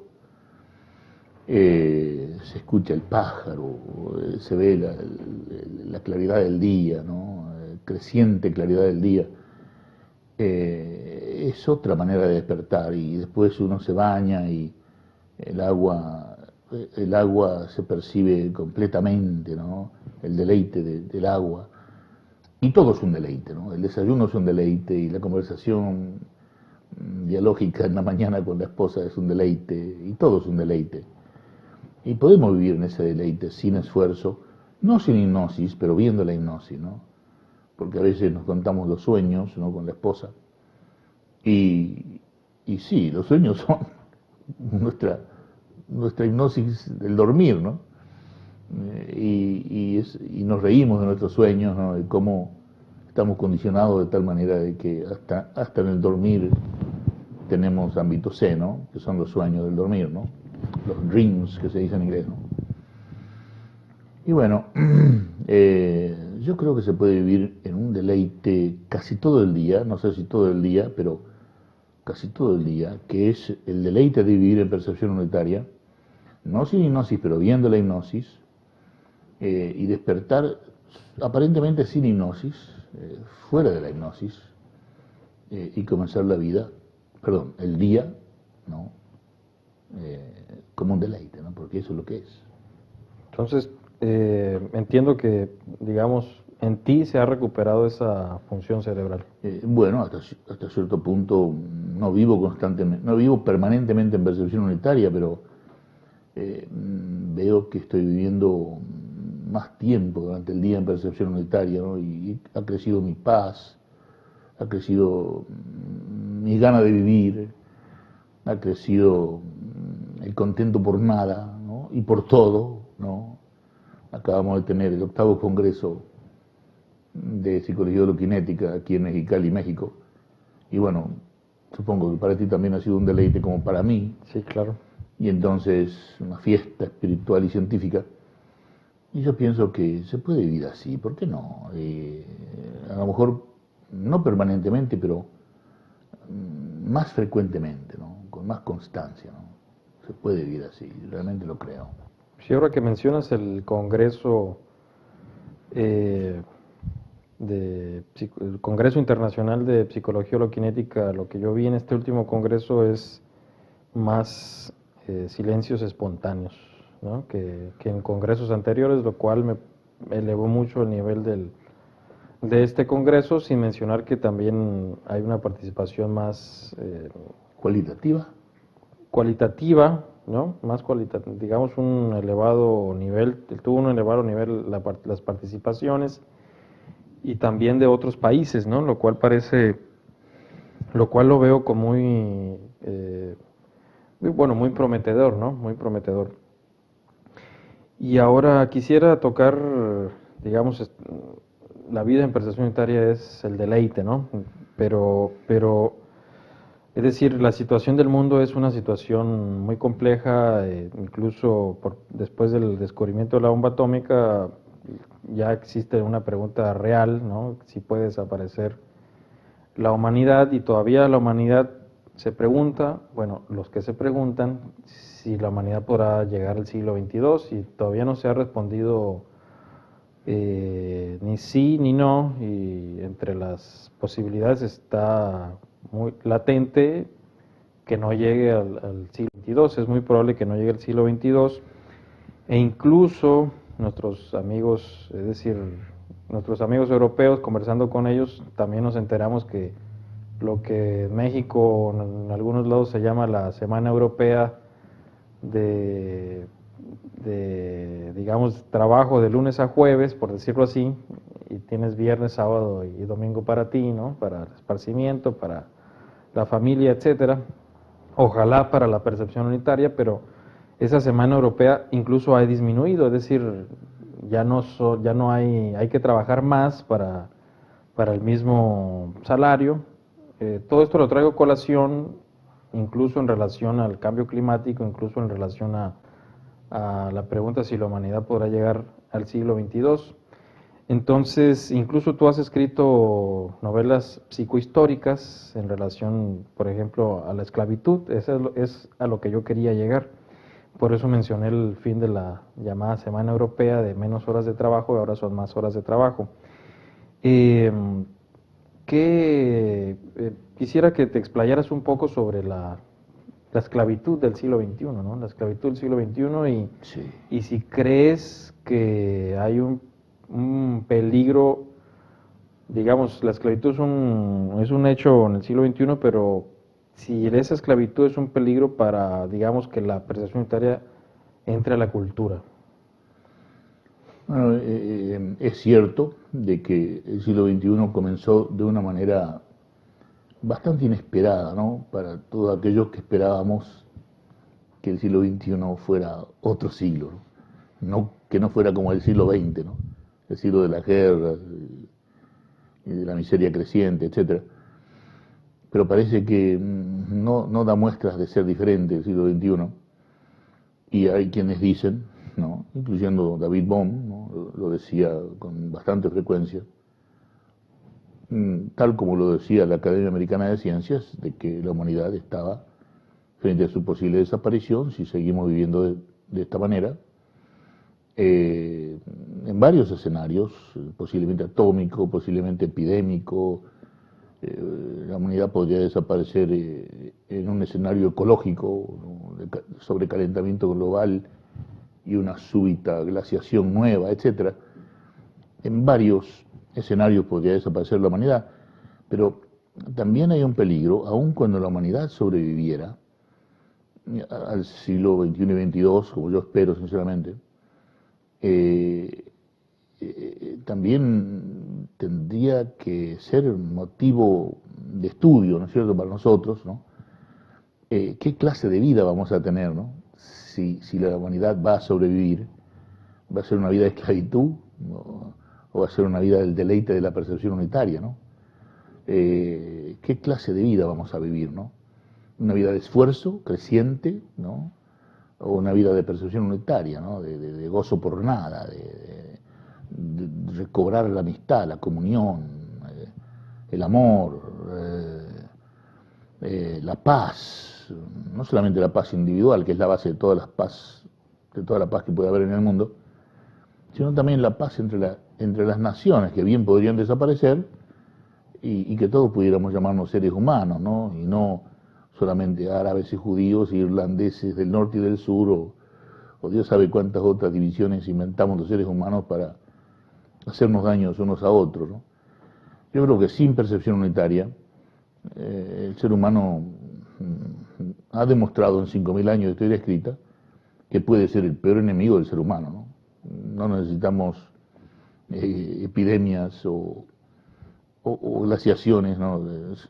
se escucha el pájaro, se ve la claridad del día, ¿no? Creciente claridad del día. es otra manera de despertar, y después uno se baña y el agua, el agua se percibe completamente, ¿no? El deleite del agua. Y todo es un deleite, ¿no? El desayuno es un deleite y la conversación dialógica en la mañana con la esposa es un deleite, y todo es un deleite. Y podemos vivir en ese deleite sin esfuerzo, no sin hipnosis, pero viendo la hipnosis, ¿no? Porque a veces nos contamos los sueños, ¿no? Con la esposa. Y sí, los sueños son nuestra hipnosis del dormir, ¿no? Y nos reímos de nuestros sueños, ¿no? De cómo estamos condicionados de tal manera de que hasta en el dormir tenemos ámbito C, ¿no? Que son los sueños del dormir, ¿no? Los dreams, que se dice en inglés, ¿no? Y bueno, yo creo que se puede vivir en un deleite casi todo el día, no sé si todo el día, pero casi todo el día, que es el deleite de vivir en percepción unitaria, no sin hipnosis, pero viendo la hipnosis, y despertar aparentemente sin hipnosis, fuera de la hipnosis, y comenzar la vida, perdón, el día, ¿no? Como un deleite, ¿no? Porque eso es lo que es. Entonces, entiendo que, digamos, en ti se ha recuperado esa función cerebral. Bueno, hasta cierto punto no vivo constantemente, no vivo permanentemente en percepción unitaria, pero veo que estoy viviendo más tiempo durante el día en percepción unitaria, ¿no? Y ha crecido mi paz, ha crecido mi gana de vivir, ha crecido el contento por nada, ¿no? Y por todo, ¿no? Acabamos de tener el 8º Congreso de Psicología Holoquinética aquí en Mexicali, México, y bueno, supongo que para ti también ha sido un deleite como para mí. Sí, claro. Y entonces una fiesta espiritual y científica. Y yo pienso que se puede vivir así, ¿por qué no? A lo mejor no permanentemente, pero más frecuentemente, ¿no? Con más constancia, ¿no? Se puede vivir así, realmente lo creo. Sí, ahora que mencionas el Congreso el Congreso Internacional de Psicología Holoquinética, lo que yo vi en este último congreso es más silencios espontáneos, ¿no? que en congresos anteriores, lo cual me elevó mucho el nivel de este congreso, sin mencionar que también hay una participación más ¿Cualitativa? Cualitativa, ¿no? Más cualitativa, digamos un elevado nivel, tuvo un elevado nivel las participaciones, y también de otros países, ¿no? Lo cual lo veo como muy prometedor, ¿no? Muy prometedor. Y ahora quisiera tocar, digamos, la vida en percepción unitaria es el deleite, ¿no? Pero, es decir, la situación del mundo es una situación muy compleja, incluso después del descubrimiento de la bomba atómica, ya existe una pregunta real, ¿no? Si puede desaparecer la humanidad, y todavía la humanidad se pregunta, bueno, los que se preguntan si la humanidad podrá llegar al siglo XXII, y todavía no se ha respondido ni sí ni no, y entre las posibilidades está muy latente que no llegue al siglo XXII, es muy probable que no llegue al siglo XXII, e incluso nuestros amigos, es decir, nuestros amigos europeos, conversando con ellos, también nos enteramos que lo que en México, en algunos lados se llama la Semana Europea de digamos, trabajo de lunes a jueves, por decirlo así, y tienes viernes, sábado y domingo para ti, ¿no? Para el esparcimiento, para la familia, etcétera. Ojalá para la percepción unitaria, pero esa semana europea incluso ha disminuido, es decir, ya no hay que trabajar más para el mismo salario. Todo esto lo traigo a colación, incluso en relación al cambio climático, incluso en relación a la pregunta si la humanidad podrá llegar al siglo XXII. Entonces, incluso tú has escrito novelas psicohistóricas en relación, por ejemplo, a la esclavitud. Eso es a lo que yo quería llegar. Por eso mencioné el fin de la llamada Semana Europea de menos horas de trabajo, y ahora son más horas de trabajo. quisiera que te explayaras un poco sobre la esclavitud del siglo XXI, ¿no? La esclavitud del siglo XXI Sí. y si crees que hay un peligro, digamos, la esclavitud es un hecho en el siglo XXI, pero si esa esclavitud es un peligro para, digamos, que la percepción unitaria entre a la cultura. Bueno, es cierto de que el siglo XXI comenzó de una manera bastante inesperada, ¿no? Para todos aquellos que esperábamos que el siglo XXI fuera otro siglo, ¿no? Que no fuera como el siglo XX, ¿no? El siglo de las guerras y de la miseria creciente, etcétera. Pero parece que no da muestras de ser diferente el siglo XXI. Y hay quienes dicen, ¿no? Incluyendo David Bohm, ¿no? Lo decía con bastante frecuencia, tal como lo decía la Academia Americana de Ciencias, de que la humanidad estaba frente a su posible desaparición si seguimos viviendo de esta manera, en varios escenarios, posiblemente atómico, posiblemente epidémico. La humanidad podría desaparecer en un escenario ecológico, ¿no? De sobrecalentamiento global y una súbita glaciación nueva, etcétera. En varios escenarios podría desaparecer la humanidad, pero también hay un peligro, aun cuando la humanidad sobreviviera al siglo XXI y XXII, como yo espero sinceramente, eh, también tendría que ser motivo de estudio, ¿no es cierto?, para nosotros, ¿no? ¿Qué clase de vida vamos a tener, ¿no? Si la humanidad va a sobrevivir, ¿va a ser una vida de esclavitud, ¿no? O va a ser una vida del deleite de la percepción unitaria, ¿no? ¿Qué clase de vida vamos a vivir, ¿no? Una vida de esfuerzo creciente, ¿no? O una vida de percepción unitaria, ¿no? De gozo por nada, de recobrar la amistad, la comunión, el amor, la paz, no solamente la paz individual, que es la base de todas las paz, de toda la paz que puede haber en el mundo, sino también la paz entre las naciones, que bien podrían desaparecer y que todos pudiéramos llamarnos seres humanos, ¿no? Y no solamente árabes y judíos, irlandeses del norte y del sur, o Dios sabe cuántas otras divisiones inventamos los seres humanos para hacernos daños unos a otros, ¿no? Yo creo que sin percepción unitaria, el ser humano ha demostrado en 5.000 años de historia escrita que puede ser el peor enemigo del ser humano, ¿no? No necesitamos epidemias o glaciaciones, ¿no?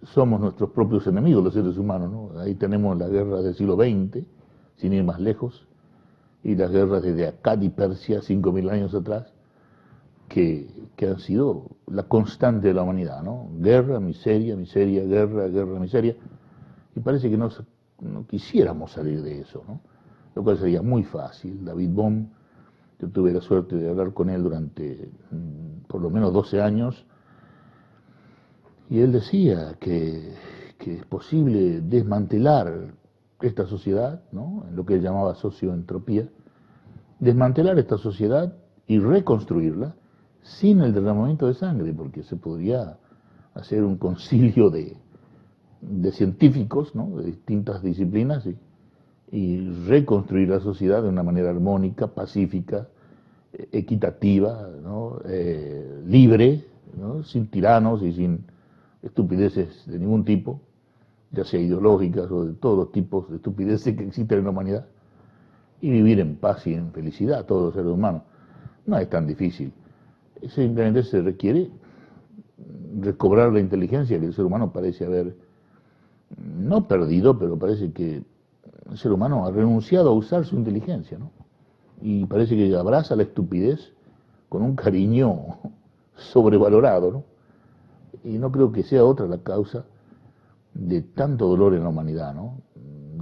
Somos nuestros propios enemigos los seres humanos, ¿no? Ahí tenemos la guerra del siglo XX, sin ir más lejos, y las guerras desde Akkad y Persia, 5.000 años atrás, que han sido la constante de la humanidad, ¿no? Guerra, miseria, miseria, guerra, guerra, miseria, y parece que no quisiéramos salir de eso, ¿no? Lo cual sería muy fácil. David Bohm, yo tuve la suerte de hablar con él durante por lo menos 12 años, y él decía que es posible desmantelar esta sociedad, ¿no? En lo que él llamaba socioentropía, desmantelar esta sociedad y reconstruirla sin el derramamiento de sangre, porque se podría hacer un concilio de científicos, ¿no? De distintas disciplinas y reconstruir la sociedad de una manera armónica, pacífica, equitativa, ¿no? Libre, ¿no? Sin tiranos y sin estupideces de ningún tipo, ya sea ideológicas o de todos los tipos de estupideces que existen en la humanidad, y vivir en paz y en felicidad todos los seres humanos. No es tan difícil. Simplemente se requiere recobrar la inteligencia que el ser humano parece haber, no perdido, pero parece que el ser humano ha renunciado a usar su inteligencia, ¿no? Y parece que abraza la estupidez con un cariño sobrevalorado, ¿no? Y no creo que sea otra la causa de tanto dolor en la humanidad, ¿no?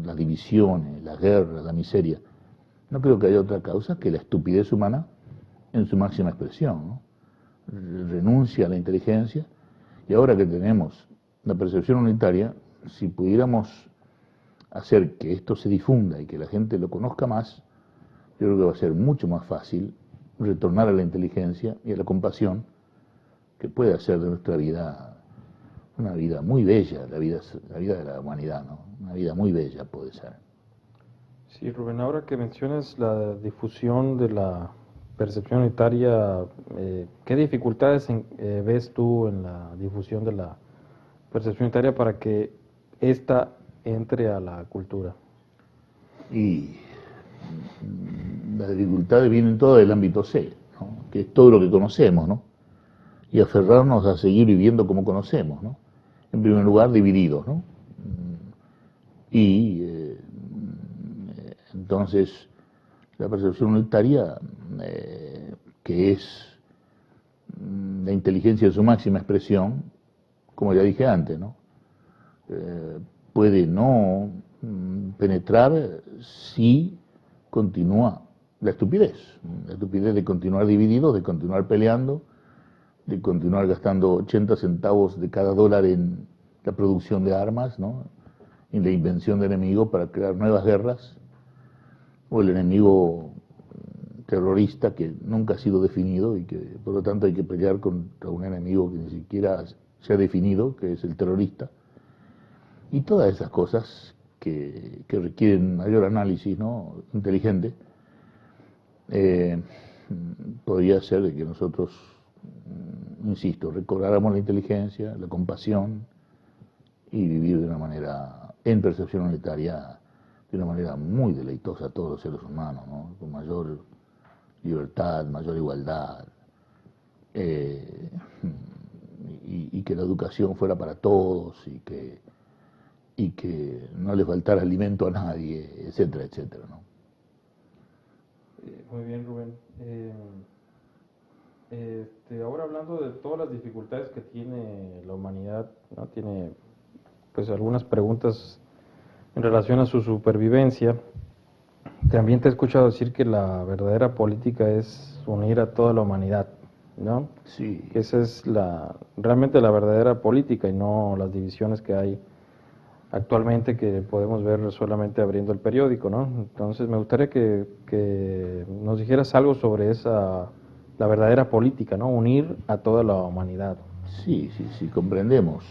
Las divisiones, las guerras, la miseria. No creo que haya otra causa que la estupidez humana en su máxima expresión, ¿no? Renuncia a la inteligencia, y ahora que tenemos la percepción unitaria, si pudiéramos hacer que esto se difunda y que la gente lo conozca más, yo creo que va a ser mucho más fácil retornar a la inteligencia y a la compasión, que puede hacer de nuestra vida una vida muy bella, la vida de la humanidad, ¿no? Una vida muy bella puede ser. Sí, Rubén, ahora que mencionas la difusión de la percepción unitaria, ¿qué dificultades ves tú en la difusión de la percepción unitaria para que ésta entre a la cultura? Y las dificultades vienen todas del ámbito C, ¿no? Que es todo lo que conocemos, ¿no? Y aferrarnos a seguir viviendo como conocemos, ¿no? En primer lugar, divididos, ¿no? Y entonces la percepción unitaria, que es la inteligencia en su máxima expresión, como ya dije antes, ¿no? Puede no penetrar si continúa la estupidez de continuar divididos, de continuar peleando, de continuar gastando 80 centavos de cada dólar en la producción de armas, ¿no? En la invención de enemigos para crear nuevas guerras, o el enemigo terrorista que nunca ha sido definido y que por lo tanto hay que pelear contra un enemigo que ni siquiera se ha definido, que es el terrorista, y todas esas cosas que requieren mayor análisis, ¿no? Inteligente. eh, Podría ser de que nosotros, insisto, recobráramos la inteligencia, la compasión y vivir de una manera, en percepción unitaria, de una manera muy deleitosa a todos los seres humanos, ¿no? Con mayor libertad, mayor igualdad, eh, y que la educación fuera para todos y que no le faltara alimento a nadie, etcétera, etcétera, ¿no? Muy bien, Rubén. Ahora hablando de todas las dificultades que tiene la humanidad, ¿no? Tiene pues algunas preguntas en relación a su supervivencia. También te he escuchado decir que la verdadera política es unir a toda la humanidad, ¿no? Sí, Que esa es realmente la verdadera política y no las divisiones que hay actualmente que podemos ver solamente abriendo el periódico, ¿no? Entonces me gustaría que nos dijeras algo sobre la verdadera política, ¿no? Unir a toda la humanidad. sí, sí, sí, comprendemos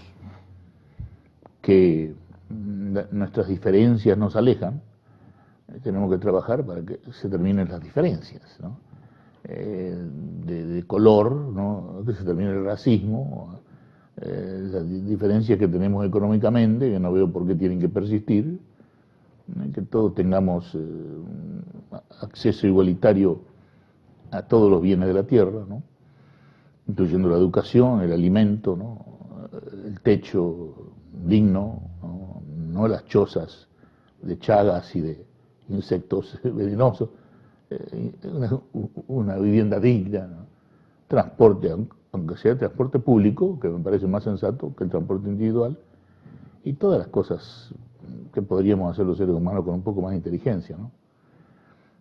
que nuestras diferencias nos alejan. Tenemos que trabajar para que se terminen las diferencias, ¿no? De color, ¿no? Que se termine el racismo, las diferencias que tenemos económicamente, que no veo por qué tienen que persistir, que todos tengamos acceso igualitario a todos los bienes de la tierra, ¿no? Incluyendo la educación, el alimento, ¿no? El techo digno, ¿no? No las chozas de chagas y de insectos venenosos, una vivienda digna, ¿no? Transporte, aunque sea transporte público, que me parece más sensato que el transporte individual, y todas las cosas que podríamos hacer los seres humanos con un poco más de inteligencia, ¿no?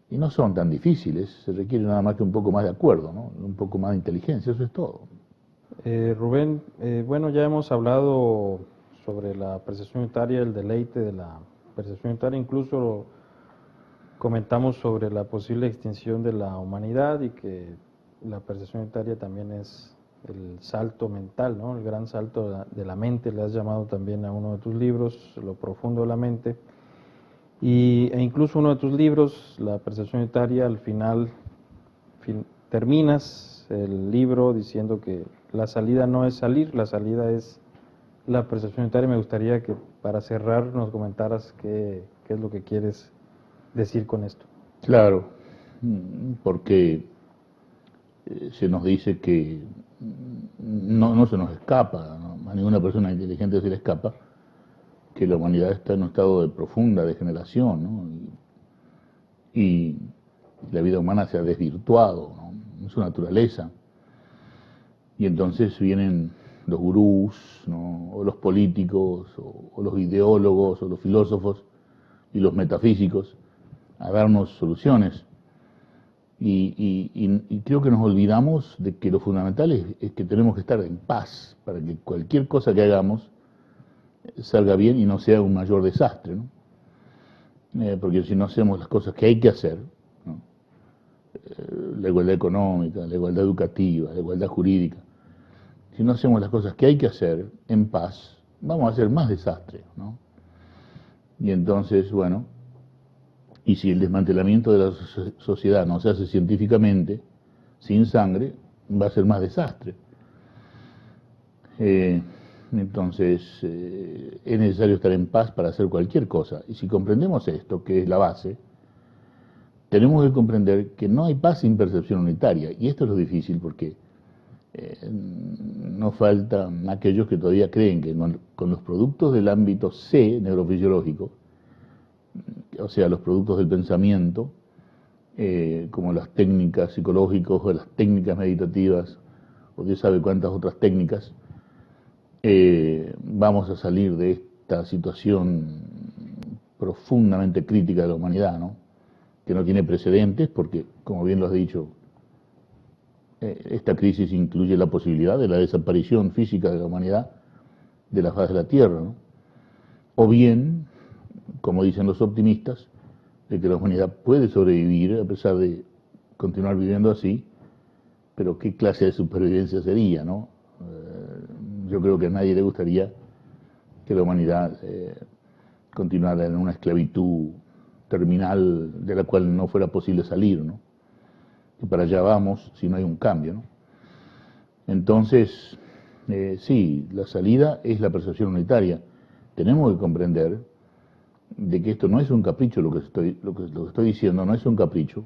Y no son tan difíciles, se requiere nada más que un poco más de acuerdo, ¿no? Un poco más de inteligencia, eso es todo. Rubén, bueno, ya hemos hablado sobre la percepción unitaria, el deleite de la percepción unitaria, incluso comentamos sobre la posible extinción de la humanidad y que la percepción unitaria también es el salto mental, ¿no? El gran salto de la mente, le has llamado también a uno de tus libros, Lo profundo de la mente. E incluso uno de tus libros, La percepción unitaria, al final terminas el libro diciendo que la salida no es salir, la salida es la percepción unitaria. Me gustaría que para cerrar nos comentaras qué es lo que quieres decir con esto. Claro, porque se nos dice que no se nos escapa, ¿no? A ninguna persona inteligente se le escapa que la humanidad está en un estado de profunda degeneración, ¿no? Y la vida humana se ha desvirtuado, ¿no? En su naturaleza. Y entonces vienen los gurús, ¿no? O los políticos, o los ideólogos, o los filósofos y los metafísicos a darnos soluciones. Y creo que nos olvidamos de que lo fundamental es que tenemos que estar en paz para que cualquier cosa que hagamos salga bien y no sea un mayor desastre, ¿no? Porque si no hacemos las cosas que hay que hacer, ¿no? La igualdad económica, la igualdad educativa, la igualdad jurídica, si no hacemos las cosas que hay que hacer en paz, vamos a hacer más desastre, ¿no? Y entonces, bueno, y si el desmantelamiento de la sociedad no se hace científicamente, sin sangre, va a ser más desastre. Entonces, es necesario estar en paz para hacer cualquier cosa. Y si comprendemos esto, que es la base, tenemos que comprender que no hay paz sin percepción unitaria. Y esto es lo difícil porque no faltan aquellos que todavía creen que con los productos del ámbito C, neurofisiológico, o sea, los productos del pensamiento, como las técnicas psicológicas o las técnicas meditativas, o Dios sabe cuántas otras técnicas, vamos a salir de esta situación profundamente crítica de la humanidad, ¿no? Que no tiene precedentes porque, como bien lo has dicho, esta crisis incluye la posibilidad de la desaparición física de la humanidad de la faz de la Tierra, ¿no? O bien, como dicen los optimistas, de que la humanidad puede sobrevivir a pesar de continuar viviendo así, pero qué clase de supervivencia sería, ¿no? Yo creo que a nadie le gustaría que la humanidad continuara en una esclavitud terminal de la cual no fuera posible salir, ¿no? Y para allá vamos si no hay un cambio, ¿no? Entonces, sí, la salida es la percepción unitaria. Tenemos que comprender de que esto no es un capricho, lo que estoy diciendo no es un capricho,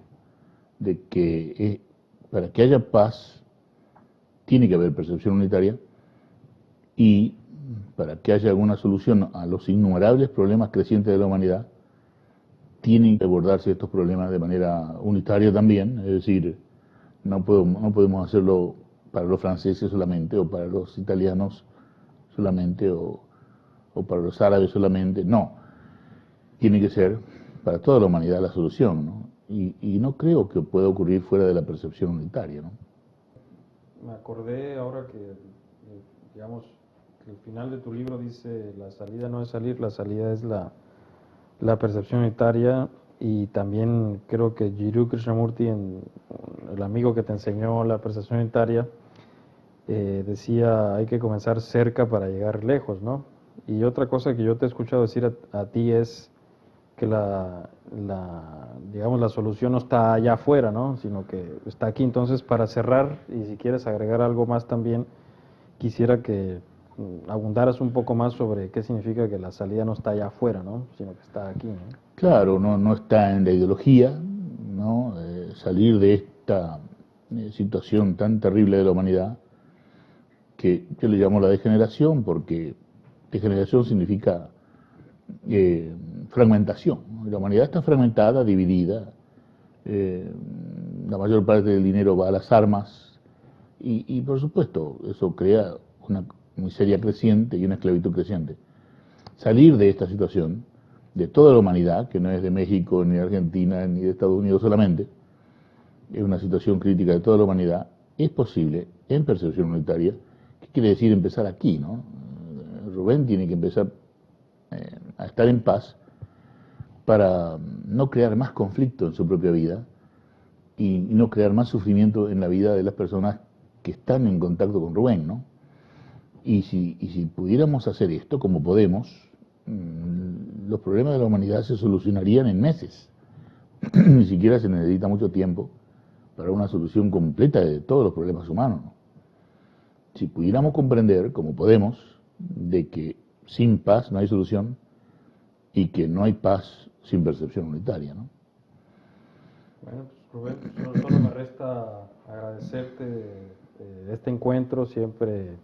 de que para que haya paz tiene que haber percepción unitaria y para que haya alguna solución a los innumerables problemas crecientes de la humanidad, tienen que abordarse estos problemas de manera unitaria también, es decir, no podemos hacerlo para los franceses solamente, o para los italianos solamente, o para los árabes solamente, no, tiene que ser para toda la humanidad la solución, ¿no? Y no creo que pueda ocurrir fuera de la percepción unitaria, ¿no? Me acordé ahora que, digamos, que el final de tu libro dice, la salida no es salir, la salida es la percepción unitaria, y también creo que Jiddu Krishnamurti, el amigo que te enseñó la percepción unitaria, decía, hay que comenzar cerca para llegar lejos, ¿no? Y otra cosa que yo te he escuchado decir a ti es que digamos, la solución no está allá afuera, ¿no? Sino que está aquí. Entonces, para cerrar, y si quieres agregar algo más también, quisiera que abundaras un poco más sobre qué significa que la salida no está allá afuera, ¿no? Sino que está aquí, ¿no? Claro, no está en la ideología, ¿no? Salir de esta situación tan terrible de la humanidad, que yo le llamo la degeneración, porque degeneración significa fragmentación, ¿no? La humanidad está fragmentada, dividida, la mayor parte del dinero va a las armas, y por supuesto eso crea una miseria creciente y una esclavitud creciente. Salir de esta situación, de toda la humanidad, que no es de México, ni de Argentina, ni de Estados Unidos solamente, es una situación crítica de toda la humanidad, es posible en percepción unitaria. ¿Qué quiere decir empezar aquí, no? Rubén tiene que empezar a estar en paz para no crear más conflicto en su propia vida y no crear más sufrimiento en la vida de las personas que están en contacto con Rubén, ¿no? Y si pudiéramos hacer esto, como podemos, los problemas de la humanidad se solucionarían en meses. Ni siquiera se necesita mucho tiempo para una solución completa de todos los problemas humanos, ¿no? Si pudiéramos comprender, como podemos, de que sin paz no hay solución y que no hay paz sin percepción unitaria, ¿no? Bueno, pues Rubén, solo me resta agradecerte este encuentro, siempre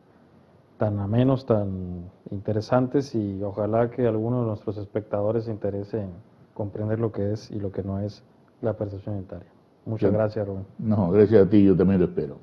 tan amenos, tan interesantes, y ojalá que alguno de nuestros espectadores se interese en comprender lo que es y lo que no es la percepción unitaria. Muchas gracias, Rubén. No, gracias a ti, yo también lo espero.